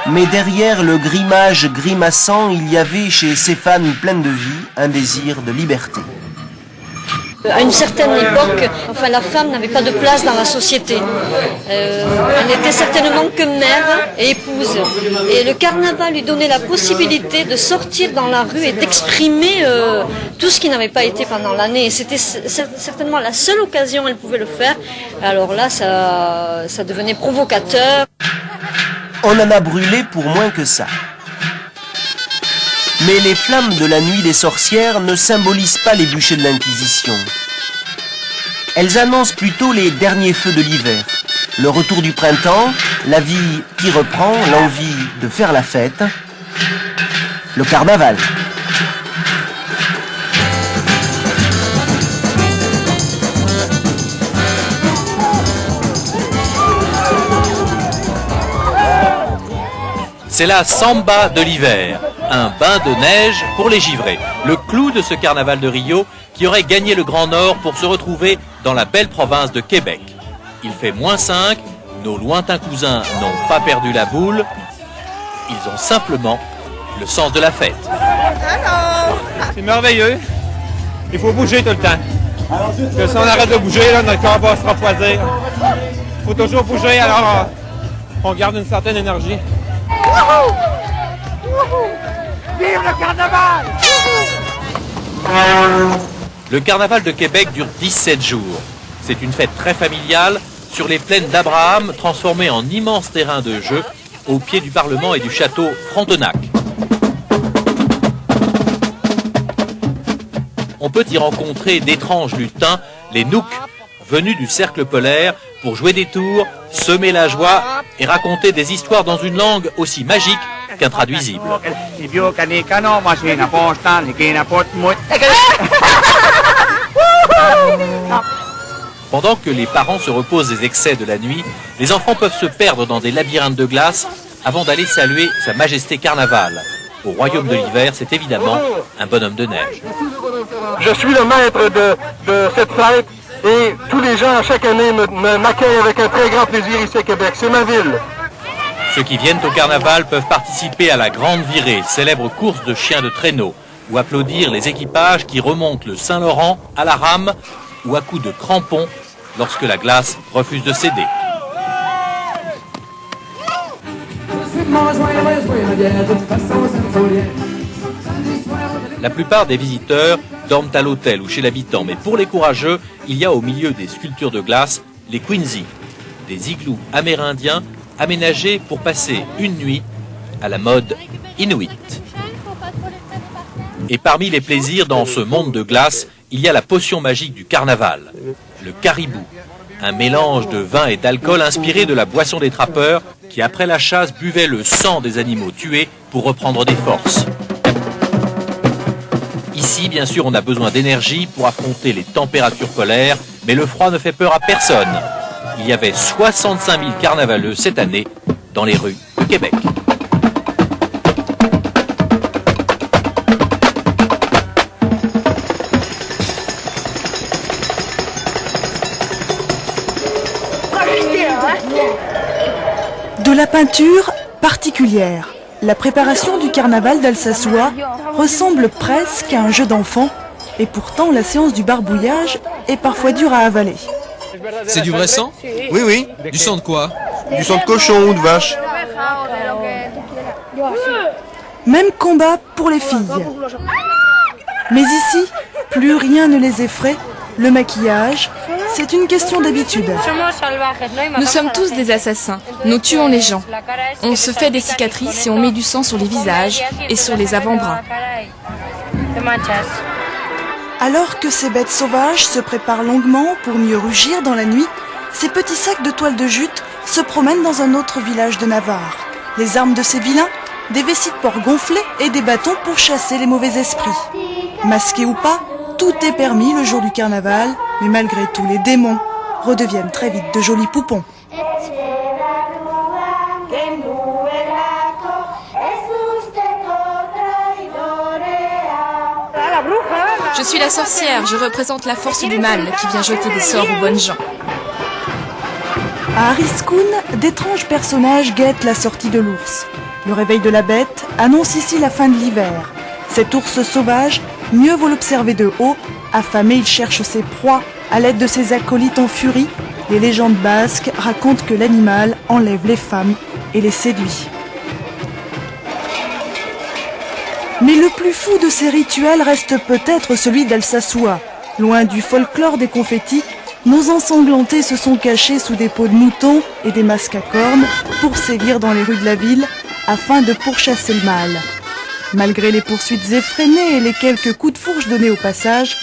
Mais derrière le grimage grimaçant, il y avait chez ces femmes pleines de vie un désir de liberté. À une certaine époque, enfin, la femme n'avait pas de place dans la société. Elle n'était certainement que mère et épouse. Et le carnaval lui donnait la possibilité de sortir dans la rue et d'exprimer tout ce qui n'avait pas été pendant l'année. Et c'était certainement la seule occasion où elle pouvait le faire. Alors là, ça devenait provocateur. On en a brûlé pour moins que ça. Mais les flammes de la nuit des sorcières ne symbolisent pas les bûchers de l'Inquisition. Elles annoncent plutôt les derniers feux de l'hiver, le retour du printemps, la vie qui reprend, l'envie de faire la fête, le carnaval. C'est la samba de l'hiver, un bain de neige pour les givrés. Le clou de ce carnaval de Rio qui aurait gagné le Grand Nord pour se retrouver dans la belle province de Québec. Il fait -5, nos lointains cousins n'ont pas perdu la boule, ils ont simplement le sens de la fête. C'est merveilleux, il faut bouger tout le temps. Parce que si on arrête de bouger, là, notre corps va se refroidir. Il faut toujours bouger, alors on garde une certaine énergie. Vive le carnaval! Le carnaval de Québec dure 17 jours. C'est une fête très familiale sur les plaines d'Abraham, transformée en immense terrain de jeu au pied du Parlement et du château Frontenac. on peut y rencontrer d'étranges lutins, les Nouks, venus du cercle polaire pour jouer des tours, semer la joie et raconter des histoires dans une langue aussi magique qu'intraduisible. Pendant que les parents se reposent des excès de la nuit, les enfants peuvent se perdre dans des labyrinthes de glace avant d'aller saluer Sa Majesté Carnaval. Au royaume de l'hiver, c'est évidemment un bonhomme de neige. Je suis le maître de cette fête et tous les gens chaque année m'accueillent avec un très grand plaisir ici à Québec. C'est ma ville. Ceux qui viennent au carnaval peuvent participer à la Grande Virée, célèbre course de chiens de traîneau, ou applaudir les équipages qui remontent le Saint-Laurent à la rame ou à coups de crampons lorsque la glace refuse de céder. La plupart des visiteurs dorment à l'hôtel ou chez l'habitant, mais pour les courageux, il y a au milieu des sculptures de glace les Quincy, des igloos amérindiens aménagés pour passer une nuit à la mode inuit. Et parmi les plaisirs dans ce monde de glace, il y a la potion magique du carnaval, le caribou, un mélange de vin et d'alcool inspiré de la boisson des trappeurs qui, après la chasse, buvaient le sang des animaux tués pour reprendre des forces. Ici, bien sûr, on a besoin d'énergie pour affronter les températures polaires, mais le froid ne fait peur à personne. Il y avait 65 000 carnavaleux cette année dans les rues de Québec. De la peinture particulière. La préparation du carnaval d'Alsaçois ressemble presque à un jeu d'enfant, et pourtant la séance du barbouillage est parfois dure à avaler. C'est du vrai sang? Oui, oui. Du sang de quoi? Du sang de cochon ou de vache. Même combat pour les filles. Mais ici, plus rien ne les effraie. Le maquillage, c'est une question d'habitude. Nous sommes tous des assassins. Nous tuons les gens. On se fait des cicatrices et on met du sang sur les visages et sur les avant-bras. Alors que ces bêtes sauvages se préparent longuement pour mieux rugir dans la nuit, ces petits sacs de toile de jute se promènent dans un autre village de Navarre. Les armes de ces vilains, des vessies de porc gonflées et des bâtons pour chasser les mauvais esprits. Masqués ou pas, tout est permis le jour du carnaval, mais malgré tout, les démons redeviennent très vite de jolis poupons. Je suis la sorcière, je représente la force du mal qui vient jeter des sorts aux bonnes gens. À Ariscoun, d'étranges personnages guettent la sortie de l'ours. Le réveil de la bête annonce ici la fin de l'hiver. Cet ours sauvage, mieux vaut l'observer de haut. Affamé, il cherche ses proies à l'aide de ses acolytes en furie. Les légendes basques racontent que l'animal enlève les femmes et les séduit. Mais le plus fou de ces rituels reste peut-être celui d'Alsaçois. Loin du folklore des confettis, nos ensanglantés se sont cachés sous des peaux de mouton et des masques à cornes pour sévir dans les rues de la ville afin de pourchasser le mal. Malgré les poursuites effrénées et les quelques coups de fourche donnés au passage,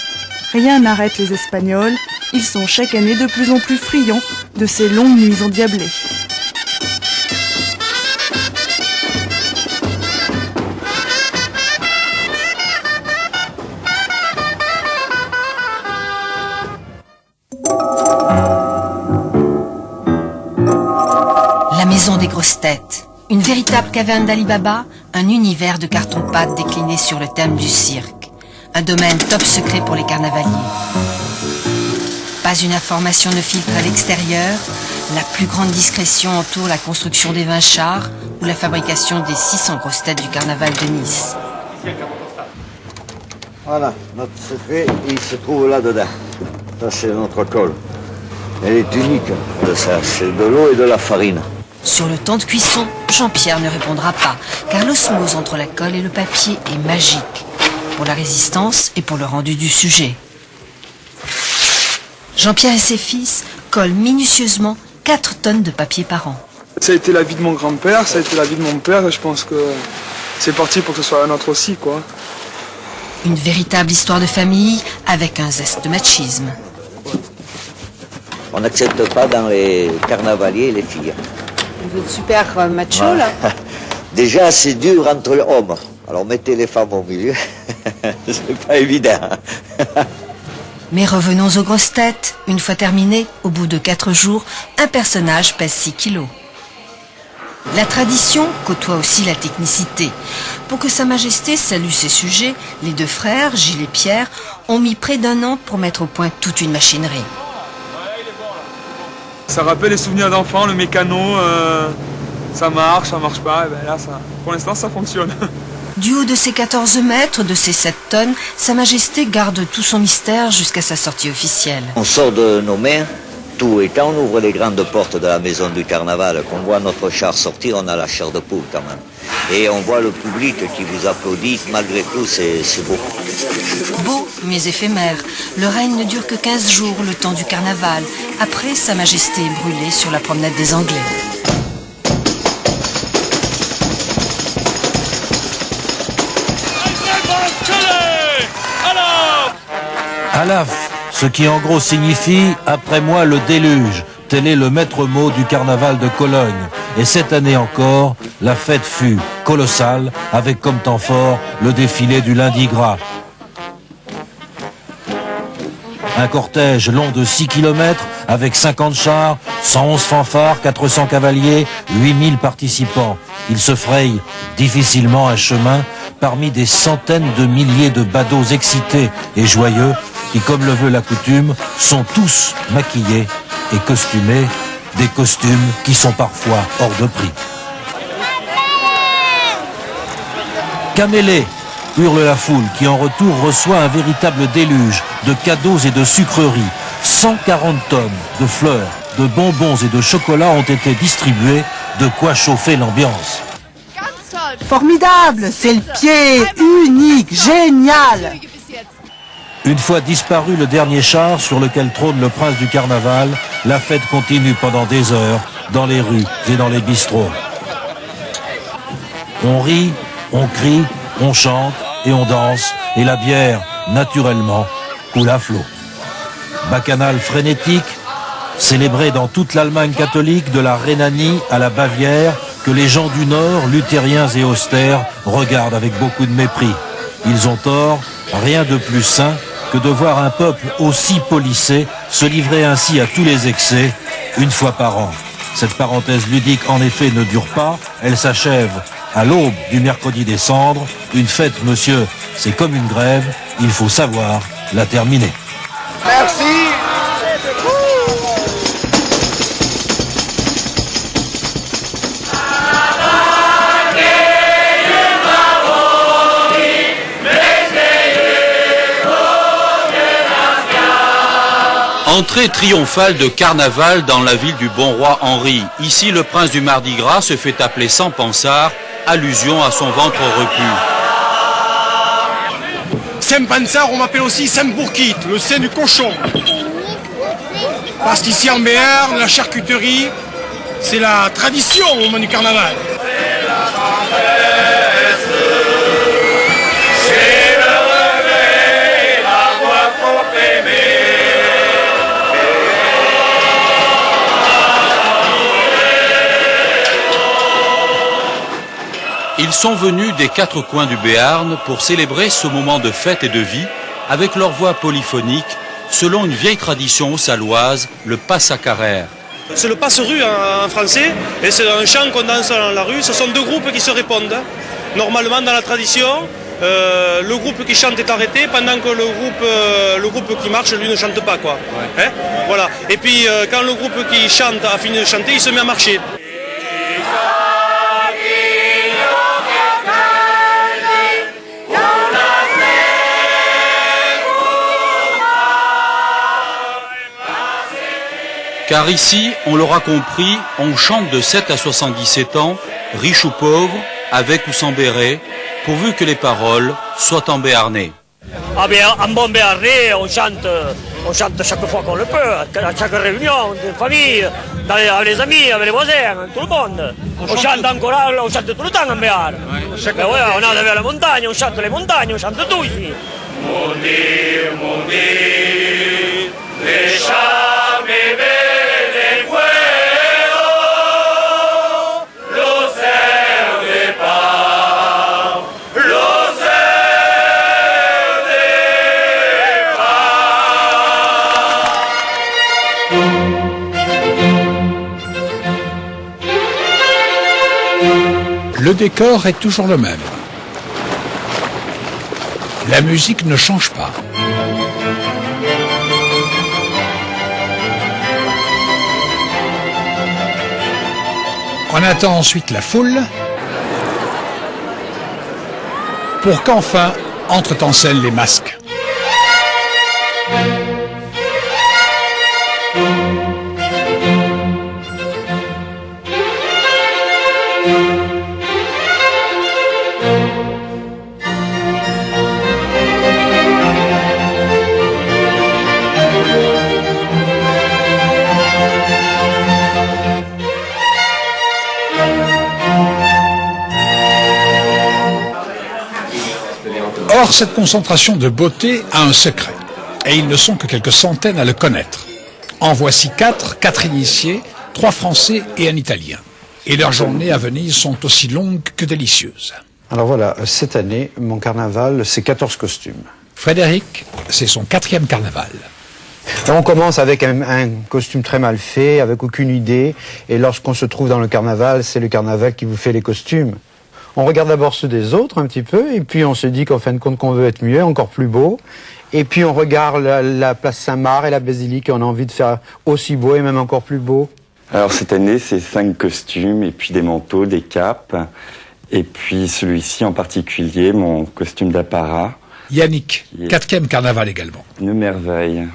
rien n'arrête les Espagnols. Ils sont chaque année de plus en plus friands de ces longues nuits endiablées. La maison des grosses têtes. Une véritable caverne d'Ali Baba, un univers de carton-pâte décliné sur le thème du cirque. Un domaine top secret pour les carnavaliers. Pas une information ne filtre à l'extérieur. La plus grande discrétion entoure la construction des 20 chars ou la fabrication des 600 grosses têtes du carnaval de Nice. Voilà, notre secret, il se trouve là-dedans. Ça, c'est notre colle. Elle est unique de ça, c'est de l'eau et de la farine. Sur le temps de cuisson, Jean-Pierre ne répondra pas, car l'osmose entre la colle et le papier est magique, pour la résistance et pour le rendu du sujet. Jean-Pierre et ses fils collent minutieusement 4 tonnes de papier par an. Ça a été la vie de mon grand-père, ça a été la vie de mon père, et je pense que c'est parti pour que ce soit la nôtre aussi, quoi. Une véritable histoire de famille avec un zeste de machisme. On n'accepte pas dans les carnavaliers les filles. Vous êtes super macho là. Déjà c'est dur entre les hommes. Alors mettez les femmes au milieu, c'est pas évident. Mais revenons aux grosses têtes. Une fois terminé, au bout de 4 jours, un personnage pèse 6 kilos. La tradition côtoie aussi la technicité. Pour que Sa Majesté salue ses sujets, les 2 frères, Gilles et Pierre, ont mis près d'1 an pour mettre au point toute une machinerie. Ça rappelle les souvenirs d'enfants, le mécano, ça marche pas, et ben là, pour l'instant ça fonctionne. Du haut de ses 14 mètres, de ses 7 tonnes, Sa Majesté garde tout son mystère jusqu'à sa sortie officielle. On sort de nos mains, tout étant, on ouvre les grandes portes de la maison du carnaval. Quand on voit notre char sortir, on a la chair de poule quand même. Et on voit le public qui vous applaudit, malgré tout, c'est beau. Beau, mais éphémère. Le règne ne dure que 15 jours, le temps du carnaval. Après, Sa Majesté est brûlée sur la promenade des Anglais. Alaf, ce qui en gros signifie « après moi le déluge ». Tel est le maître mot du carnaval de Cologne. Et cette année encore, la fête fut colossale, avec comme temps fort le défilé du lundi gras. Un cortège long de 6 km avec 50 chars, 111 fanfares, 400 cavaliers, 8000 participants. Ils se frayent difficilement un chemin parmi des centaines de milliers de badauds excités et joyeux qui, comme le veut la coutume, sont tous maquillés et costumés, des costumes qui sont parfois hors de prix. Camélé, hurle la foule qui en retour reçoit un véritable déluge de cadeaux et de sucreries. 140 tonnes de fleurs, de bonbons et de chocolat ont été distribués, de quoi chauffer l'ambiance. Formidable, c'est le pied, unique, génial. Une fois disparu le dernier char sur lequel trône le prince du carnaval, la fête continue pendant des heures dans les rues et dans les bistrots. On rit, on crie, on chante et on danse, et la bière, naturellement, coule à flot. Bacchanal frénétique, célébré dans toute l'Allemagne catholique, de la Rhénanie à la Bavière, que les gens du Nord, luthériens et austères, regardent avec beaucoup de mépris. Ils ont tort, rien de plus sain que de voir un peuple aussi policé se livrer ainsi à tous les excès, une fois par an. Cette parenthèse ludique, en effet, ne dure pas, elle s'achève à l'aube du mercredi des cendres. Une fête, monsieur, c'est comme une grève, il faut savoir la terminer. Merci. Entrée triomphale de carnaval dans la ville du bon roi Henri. Ici, le prince du Mardi Gras se fait appeler sans pansard, allusion à son ventre repu. Saint-Pansard, on m'appelle aussi Saint-Bourquite, le sein du cochon. Parce qu'ici en Béarn, la charcuterie, c'est la tradition au moment du carnaval. Ils sont venus des 4 coins du Béarn pour célébrer ce moment de fête et de vie avec leur voix polyphonique, selon une vieille tradition haussalloise, le passe à carrère. C'est le passe-rue en français, et c'est un chant qu'on danse dans la rue. Ce sont 2 groupes qui se répondent. Normalement, dans la tradition, le groupe qui chante est arrêté, pendant que le groupe qui marche, lui, ne chante pas, quoi. Ouais. Hein, voilà. Et puis, quand le groupe qui chante a fini de chanter, il se met à marcher. Car ici, on l'aura compris, on chante de 7 à 77 ans, riche ou pauvre, avec ou sans béret, pourvu que les paroles soient en béarnais. Ah bien, en bon béarnais, on chante On chante chaque fois qu'on le peut, à chaque réunion, de famille, avec les amis, avec les voisins, tout le monde. On chante en chorale, on chante tout le temps en Béarn. Mais ouais, on arrive à la montagne, on chante les montagnes, on chante tout ici. Mondir, mondir, déchame ver el vuelo, los cerros de paz, los cerros de paz. Le décor est toujours le même. La musique ne change pas. On attend ensuite la foule pour qu'enfin entrent en scène les masques. Or, cette concentration de beauté a un secret, et ils ne sont que quelques centaines à le connaître. En voici quatre initiés, 3 Français et un Italien. Et leurs journées à Venise sont aussi longues que délicieuses. Alors voilà, cette année, mon carnaval, c'est 14 costumes. Frédéric, c'est son 4e carnaval. On commence avec un costume très mal fait, avec aucune idée, et lorsqu'on se trouve dans le carnaval, c'est le carnaval qui vous fait les costumes. On regarde d'abord ceux des autres un petit peu, et puis on se dit qu'en fin de compte qu'on veut être mieux, encore plus beau. Et puis on regarde la place Saint-Marc et la basilique, et on a envie de faire aussi beau et même encore plus beau. Alors cette année, c'est 5 costumes, et puis des manteaux, des capes, et puis celui-ci en particulier, mon costume d'apparat. Yannick, 4e carnaval également. Une merveille.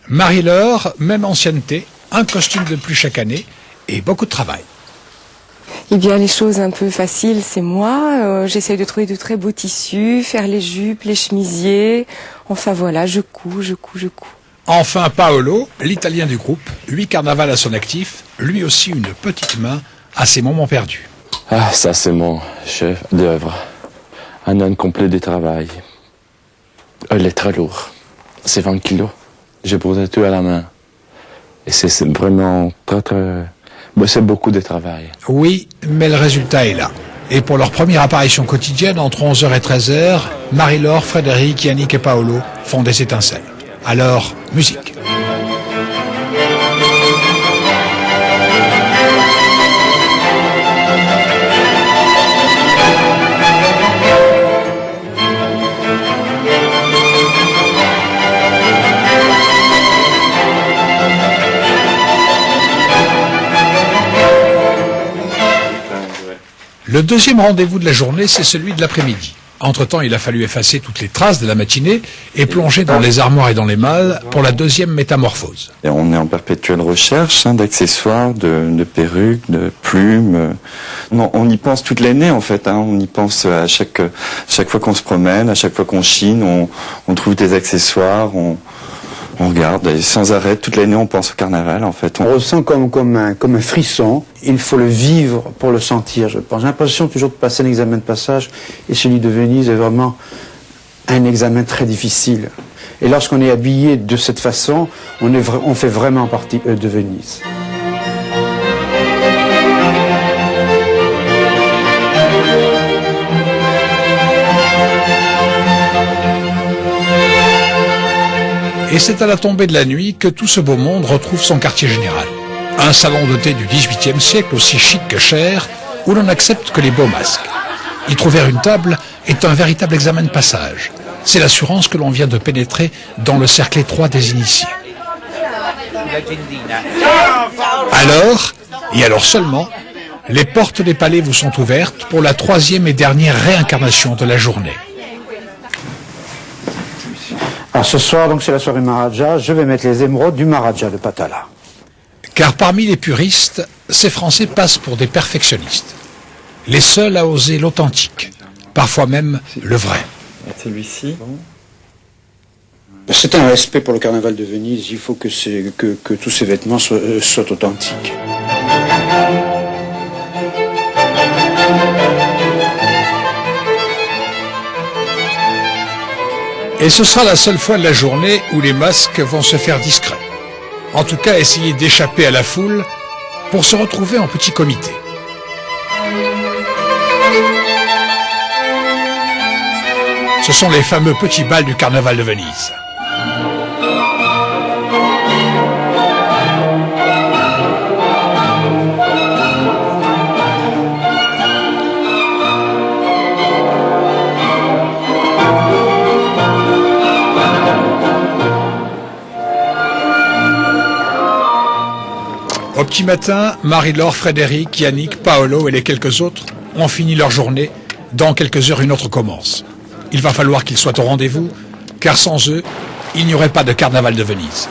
Marie-Laure, même ancienneté, un costume de plus chaque année, et beaucoup de travail. Eh bien, les choses un peu faciles, c'est moi. J'essaye de trouver de très beaux tissus, faire les jupes, les chemisiers. Enfin voilà, je couds. Enfin, Paolo, l'Italien du groupe, 8 carnavals à son actif, lui aussi une petite main à ses moments perdus. Ah, ça c'est mon chef d'œuvre. Un an complet de travail. Il est très lourd. C'est 20 kilos. J'ai posé tout à la main. Et c'est vraiment très... C'est beaucoup de travail. Oui, mais le résultat est là. Et pour leur première apparition quotidienne, entre 11h et 13h, Marie-Laure, Frédéric, Yannick et Paolo font des étincelles. Alors, musique. Le deuxième rendez-vous de la journée, c'est celui de l'après-midi. Entre-temps, il a fallu effacer toutes les traces de la matinée et plonger dans les armoires et dans les malles pour la deuxième métamorphose. Et on est en perpétuelle recherche d'accessoires, de perruques, de plumes. Non, on y pense toute l'année en fait. On y pense à chaque fois qu'on se promène, à chaque fois qu'on chine, on trouve des accessoires, on regarde et sans arrêt, toute l'année on pense au carnaval en fait. On ressent comme un frisson, il faut le vivre pour le sentir je pense. J'ai l'impression toujours de passer un examen de passage et celui de Venise est vraiment un examen très difficile. Et lorsqu'on est habillé de cette façon, on fait vraiment partie de Venise. Et c'est à la tombée de la nuit que tout ce beau monde retrouve son quartier général. Un salon de thé du XVIIIe siècle aussi chic que cher, où l'on n'accepte que les beaux masques. Y trouver une table est un véritable examen de passage. C'est l'assurance que l'on vient de pénétrer dans le cercle étroit des initiés. Alors, et alors seulement, les portes des palais vous sont ouvertes pour la 3e et dernière réincarnation de la journée. Alors ce soir, donc c'est la soirée Maharaja, je vais mettre les émeraudes du Maharaja de Patala. Car parmi les puristes, ces Français passent pour des perfectionnistes. Les seuls à oser l'authentique, parfois même le vrai. Celui-ci. C'est un respect pour le carnaval de Venise. Il faut que tous ces vêtements soient authentiques. Et ce sera la seule fois de la journée où les masques vont se faire discrets. En tout cas, essayer d'échapper à la foule pour se retrouver en petit comité. Ce sont les fameux petits bals du carnaval de Venise. Au petit matin, Marie-Laure, Frédéric, Yannick, Paolo et les quelques autres ont fini leur journée. Dans quelques heures, une autre commence. Il va falloir qu'ils soient au rendez-vous, car sans eux, il n'y aurait pas de carnaval de Venise.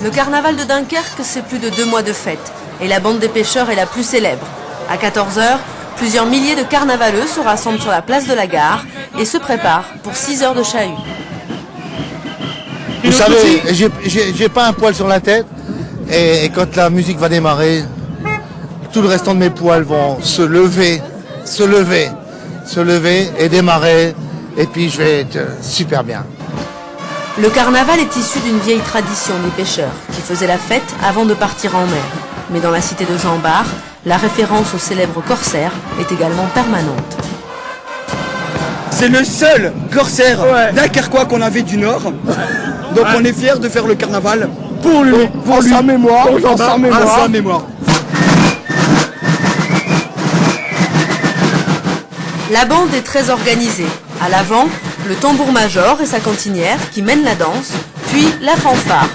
Le carnaval de Dunkerque, c'est plus de 2 mois de fête, et la bande des pêcheurs est la plus célèbre. À 14 h, plusieurs milliers de carnavaleux se rassemblent sur la place de la gare et se préparent pour 6 heures de chahut. Vous savez, j'ai pas un poil sur la tête, et quand la musique va démarrer, tout le restant de mes poils vont se lever et démarrer, et puis je vais être super bien. Le carnaval est issu d'une vieille tradition des pêcheurs qui faisaient la fête avant de partir en mer. Mais dans la cité de Jean Bart, la référence au célèbre corsaire est également permanente. C'est le seul corsaire dunkerquois qu'on avait du Nord. Donc on est fiers de faire le carnaval pour lui, pour sa mémoire, à sa mémoire. La bande est très organisée. À l'avant, le tambour-major et sa cantinière qui mènent la danse, puis la fanfare.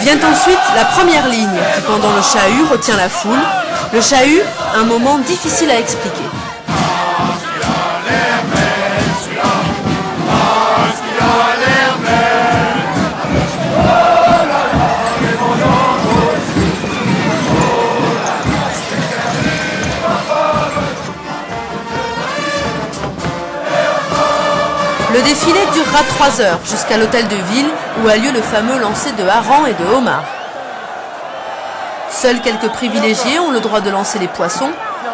Vient ensuite la première ligne qui, pendant le chahut, retient la foule. Le chahut, un moment difficile à expliquer. Le défilé durera 3 heures jusqu'à l'hôtel de ville où a lieu le fameux lancer de harengs et de homards. Seuls quelques privilégiés ont le droit de lancer les poissons.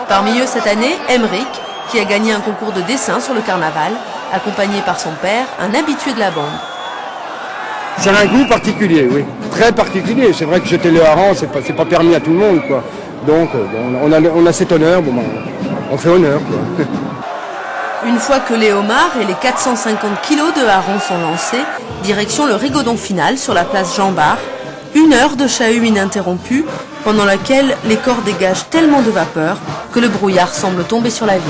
Parmi eux cette année, Emmerich, qui a gagné un concours de dessin sur le carnaval, accompagné par son père, un habitué de la bande. C'est un goût particulier, oui, très particulier. C'est vrai que jeter le hareng, c'est pas permis à tout le monde, quoi. Donc on a cet honneur, on fait honneur, quoi. Une fois que les homards et les 450 kilos de harengs sont lancés, direction le rigodon final sur la place Jean Bart. 1 heure de chahut ininterrompu, pendant laquelle les corps dégagent tellement de vapeur que le brouillard semble tomber sur la ville.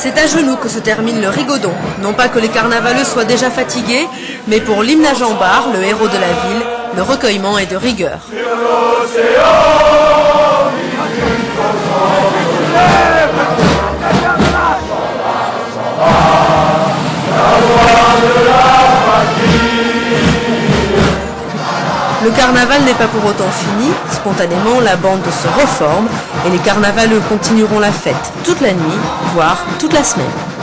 C'est à genoux que se termine le rigodon. Non pas que les carnavaleux soient déjà fatigués, mais pour l'hymne à Jean Bart, le héros de la ville, le recueillement est de rigueur. Le carnaval n'est pas pour autant fini. Spontanément, la bande se reforme et les carnavaleux continueront la fête toute la nuit, voire toute la semaine.